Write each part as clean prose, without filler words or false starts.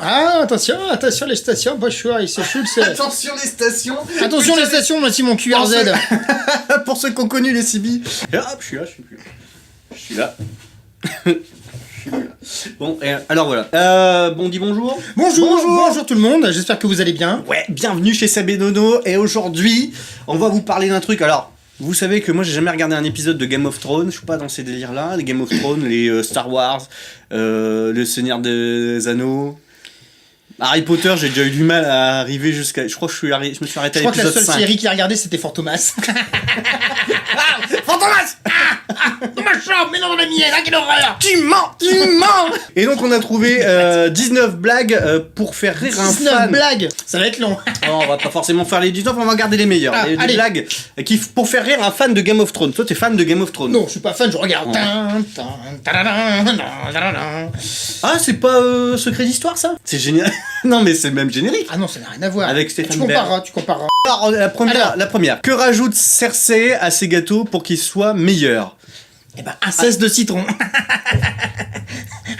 Ah, attention les stations, pas choix, c'est chou, c'est... Attention les stations. Attention les stations, voici mon QRZ. Pour ceux qui ont connu les CB. Et hop, je suis là, je suis plus là. Je suis là. Je suis plus là. Bon, alors voilà. Bon, dis bonjour. Bonjour tout le monde, j'espère que vous allez bien. Ouais, bienvenue chez Seb et Nono. Et aujourd'hui, on va vous parler d'un truc. Alors, vous savez que moi j'ai jamais regardé un épisode de Game of Thrones. Je suis pas dans ces délires là. Les Game of Thrones, les Star Wars, le Seigneur des Anneaux. Harry Potter, j'ai déjà eu du mal à arriver jusqu'à... Je crois que je me suis arrêté à l'épisode 5. Je crois que la seule série qu'il a regardé c'était Fort Thomas. Fantomas! Dans ma chambre, mais non dans la mienne, quelle horreur! Tu mens! Et donc on a trouvé 19 blagues pour faire rire un 19 fan. blagues, ça va être long. Non, on va pas forcément faire les 19, on va garder les meilleurs. Ah, des allez. blagues pour faire rire un fan de Game of Thrones. Toi, t'es fan de Game of Thrones? Non, je suis pas fan, je regarde. Ah, c'est pas Secret d'Histoire, ça? C'est génial. Non, mais c'est le même générique. Ah non, ça n'a rien à voir. Avec Stéphane Tu compareras. Alors, la première. Que rajoute Cersei à ses gâteaux pour qu'ils soient meilleurs? Eh ben, un cesse de citron.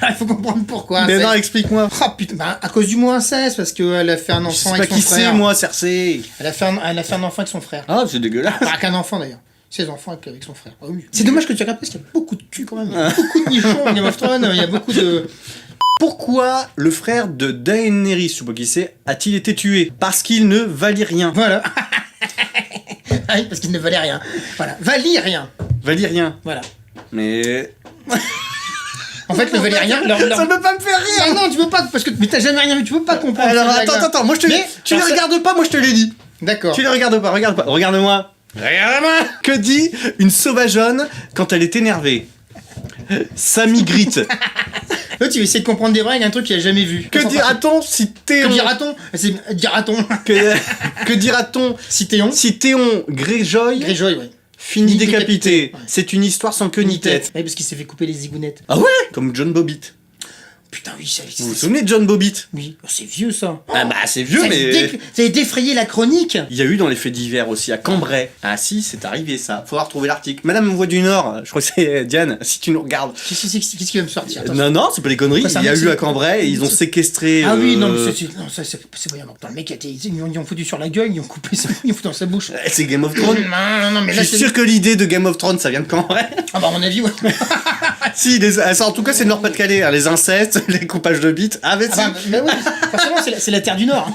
Il faut comprendre pourquoi. Mais non, explique-moi. Oh putain, bah, à cause du mot inceste, parce qu'elle a fait un Je enfant sais avec pas son qui frère. c'est, moi, Cersei. Elle a fait un enfant avec son frère. Ah, c'est dégueulasse. Pas qu'un enfant d'ailleurs. Ses enfants avec son frère. Ah oui. C'est dommage que tu regardes parce qu'il y a beaucoup de cul quand même. Il y a beaucoup de nichons dans Game of Thrones, il y a beaucoup de... Pourquoi le frère de Daenerys, je sais pas qui c'est, a-t-il été tué? Parce qu'il ne valait rien. Voilà. Ah oui, parce qu'il ne valait rien. Voilà. Valait rien. Valait rien. Voilà. Mais... En fait, le valait rien. Ça peut pas me faire rire. Ah non, tu peux pas, parce que mais t'as jamais rien vu, tu peux pas comprendre. Alors cette blague-là. attends, moi je te Mais, tu les alors, regardes pas, moi je te l'ai dit. D'accord. Tu les regardes pas, regarde pas. Regarde-moi. Regarde-moi. Que dit une sauvageonne quand elle est énervée? Samy Grit. Là, tu vas essayer de comprendre des blagues, un truc qu'il a jamais vu. Que dira-t-on si Théon... Que dira-t-on? C'est dira-t-on. Que dira-t-on Si Théon. si Théon Greyjoy Greyjoy, ouais. finit décapité? Ouais. C'est une histoire sans queue ni tête. Ouais, parce qu'il s'est fait couper les zigounettes. Ah ouais? Comme John Bobbitt. Putain, oui, ça... Vous vous souvenez de John Bobbitt? Oui, oh, c'est vieux, ça. Ah bah c'est vieux, Ça mais... a défrayé la chronique. Il y a eu dans les faits divers aussi, à Cambrai. Ah si, c'est arrivé ça. Faudra retrouver l'article. Madame Voix du Nord, je crois que c'est Diane, si tu nous regardes. Qu'est-ce qui va me sortir? Attends. Non, c'est pas des conneries. Quoi, ça Il y a me- eu à Cambrai et ils ont séquestré... Ah oui, non, mais c'est voyant. Le mec, ils lui ont foutu sur la gueule, ils ont coupé ça, ils ont foutu dans sa bouche. C'est Game of Thrones. Non, mais Je là, suis sûr que l'idée de Game of Thrones, ça vient de Cambrai. Ah bah, à mon avis, ouais. Si, ça, en tout cas, c'est le Nord-Pas-de-Calais. Hein, les incestes, les coupages de bites. Ah, mais Ah si. bah oui, forcément, c'est la terre du Nord.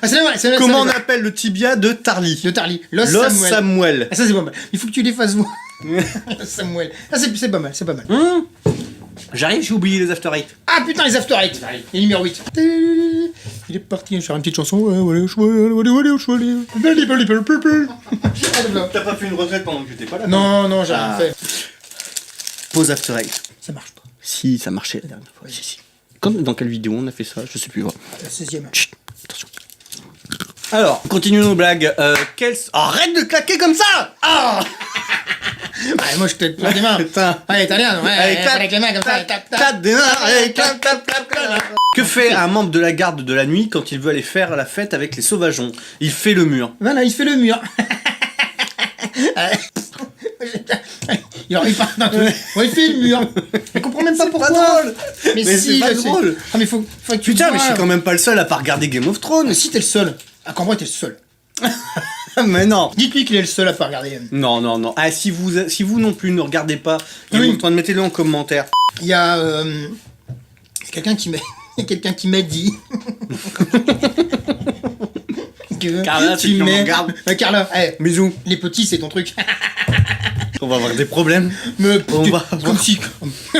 Ah, c'est Comment on appelle le tibia de Tarly? de Tarly. Los L'os Samuel. Samuel. Ah, ça, c'est pas mal. Il faut que tu les fasses, vous. Samuel. Ah, c'est pas mal, c'est pas mal. J'arrive, j'ai oublié les After Eight. Ah putain, les After Eight. Et numéro 8. Il est parti faire une petite chanson. T'as pas fait une retraite pendant que j'étais pas là? Non, j'ai rien Ah. fait. Pause After Eight. Ça marche pas. Si, ça marchait la dernière fois. Si. Dans quelle vidéo on a fait ça? Je sais plus. La 16ème. Chut, attention. Alors, continuons nos blagues. Arrête de claquer comme ça! Ah! Ouais, moi, je te prends des mains. Putain. Ouais, italien, ouais. Allez, clap, Avec les mains comme ça. Tape, tape. Clap des mains, allez, clap, clap, clap, clap. Que fait un membre de la garde de la nuit quand il veut aller faire la fête avec les sauvageons? Il fait le mur. Voilà, il fait le mur. Il part dans tout. Ouais, il fait le mur. Je comprends même pas pourquoi. Pas drôle. Mais Mais si, c'est pas là, drôle. Ah, mais faut que tu Putain, mais je suis vois. quand même pas le seul à pas regarder Game of Thrones. Mais si, t'es le seul. À Cambrai, t'es le seul. Mais non. Dites-lui qu'il est le seul à pas regarder. Non. Ah, si vous non plus ne regardez pas, Oui. Game of Thrones, mettez-le en commentaire. Il y a quelqu'un qui m'a quelqu'un qui m'a dit que Carla, si tu me regardes. Carla, Bisous. les petits, c'est ton truc. On va avoir des problèmes. Mais On va comme avoir- si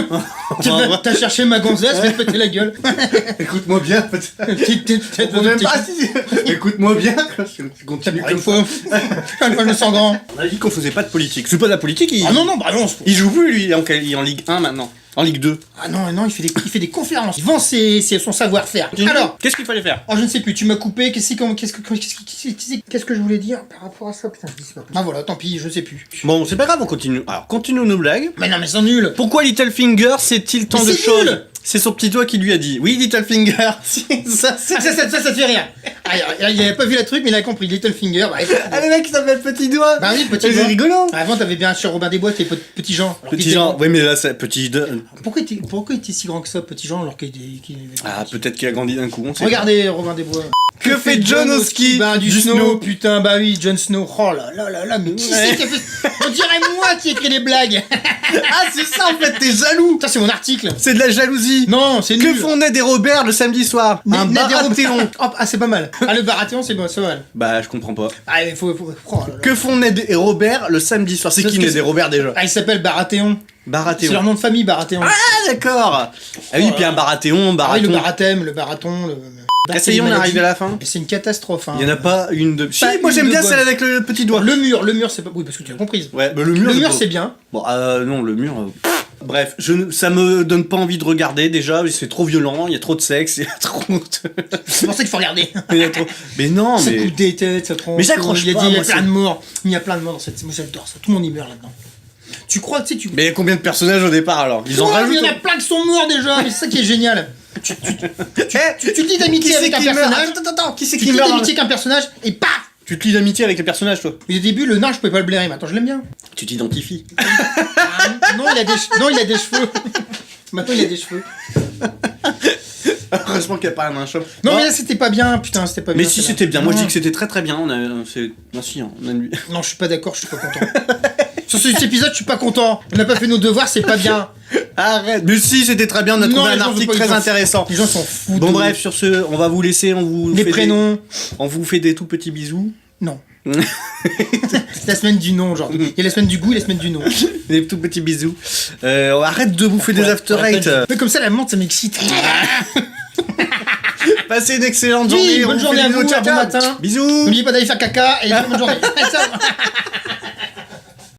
On va avoir- t'as cherché ma gonzesse, mais péter la gueule. Écoute-moi bien. T'as Même pas si. Écoute-moi bien. Je continue Une comme fois, une fois, je me sens grand. On a dit qu'on faisait pas de politique. C'est pas de la politique. Ah non, bah non. Il joue plus lui. Il est en Ligue 1 maintenant. En Ligue 2. Ah non, il fait des conférences. Il vend son savoir-faire. Alors, Qu'est-ce qu'il fallait faire? oh, je ne sais plus, tu m'as coupé. Qu'est-ce que je voulais dire par rapport à ça? Putain, je dis c'est pas possible. Ah voilà, tant pis, je sais plus. Bon, c'est pas grave, on continue. Alors, continuons nos blagues. Mais non, mais c'est nul. Pourquoi Littlefinger sait-il tant Mais de c'est choses? nul. C'est son petit doigt qui lui a dit. Oui, Littlefinger. Si, ça, c'est... Ah, ça te fait rire. Ah, il avait pas vu la truc, mais il a compris. Littlefinger, bah, Ah, le mec, il s'appelle Petit Doigt. bah oui, Petit C'est Doigt. rigolo. Avant, t'avais bien sur Robin des Bois, t'es Petit Jean. alors qu'il Petit était Jean, grand. oui, mais là, c'est Petit. Pourquoi il était si grand que ça, Petit Jean, alors qu'il était Ah, peut-être qu'il a grandi d'un coup, on sait. Regardez Robin des Bois. Que fait Jon au ski? Bah, du Du snow, snow. putain, bah oui, Jon Snow. Oh là là là là, mais qui c'est qui a fait. On dirait moi qui écrit les blagues. Ah, c'est ça en fait, t'es jaloux. Ça, c'est mon article. C'est de la jalousie. Non, c'est Que nul. font Ned et Robert le samedi soir? Un Ned et Baratheon. Oh, ah, c'est pas mal. Ah, le Baratheon, c'est bon, c'est pas mal. Bah, je comprends pas. Ah, il faut. Oh là là. Que font Ned et Robert le samedi soir? C'est Parce qui que Ned et Robert déjà? Ah, il s'appelle Baratheon. C'est Baratheon. leur nom de famille, Baratheon. Ah, d'accord. Ah oui, Oh puis là un Baratheon, Ah oui, le Baratheon. Barathème, le Barathon, le. Essayons, on arrive à la fin. Et c'est une catastrophe. Hein. Il y en a pas une de. Si, Pas moi une j'aime de bien bonne. celle avec le petit doigt. Le mur, c'est pas. Oui, parce que tu as compris. Ouais, bah le mur. Le je mur, peux- c'est bien. Bon, non, le mur. Bref, ça me donne pas envie de regarder déjà, c'est trop violent, il y a trop de sexe, il y a trop de... C'est pour ça qu'il faut regarder. il y a trop... Mais non, Ça mais... coûte des têtes, ça prend. Mais j'accroche Il y a, pas, il y a moi, plein c'est- de morts. Il y a plein de morts dans cette. Moi, j'adore ça. Tout le monde y meurt là-dedans. Tu crois que tu sais, tu. Mais il y a combien de personnages au départ alors? Ils en Ouais, mais rajoutent. il y en a plein qui sont morts déjà, mais c'est ça qui est génial. Tu te lis d'amitié avec un personnage. Attends, qui c'est Tu qui te lis meurt? d'amitié avec un personnage et paf. Tu te lis d'amitié avec les personnages, toi? Mais au début, le nain, je pouvais pas le blairer, mais attends, je l'aime bien. Tu t'identifies. Ah, non, il a des cheveux. Maintenant, il a des cheveux. Heureusement qu'il n'y a pas un shop. Non, mais là, c'était pas bien, putain, c'était pas bien. Mais si, celle-là. c'était bien. Moi, je dis Non. que c'était très très bien. Non, si, on a... Non, je suis pas d'accord, je suis pas content. Sur cet épisode, je suis pas content. On n'a pas fait nos devoirs, c'est pas bien. Arrête. Mais si, c'était très bien. On a Non, trouvé les un gens article veulent pas, très ils intéressant. Les gens s'en foutent. Bon, de- bref, sur ce, on va vous laisser. On vous Les fait prénoms. On vous fait des tout petits bisous. Non. C'est la semaine du nom, genre. Il y a la semaine du goût et la semaine du nom. Des tout petits bisous. Arrête de bouffer des after eight. Mais comme ça, la menthe, ça m'excite. Passez une excellente Oui, journée. bonne On vous journée fait à des vous, bisous. un bon Ciao, ciao. matin. Bisous. N'oubliez pas d'aller faire caca et bonne journée. Ciao.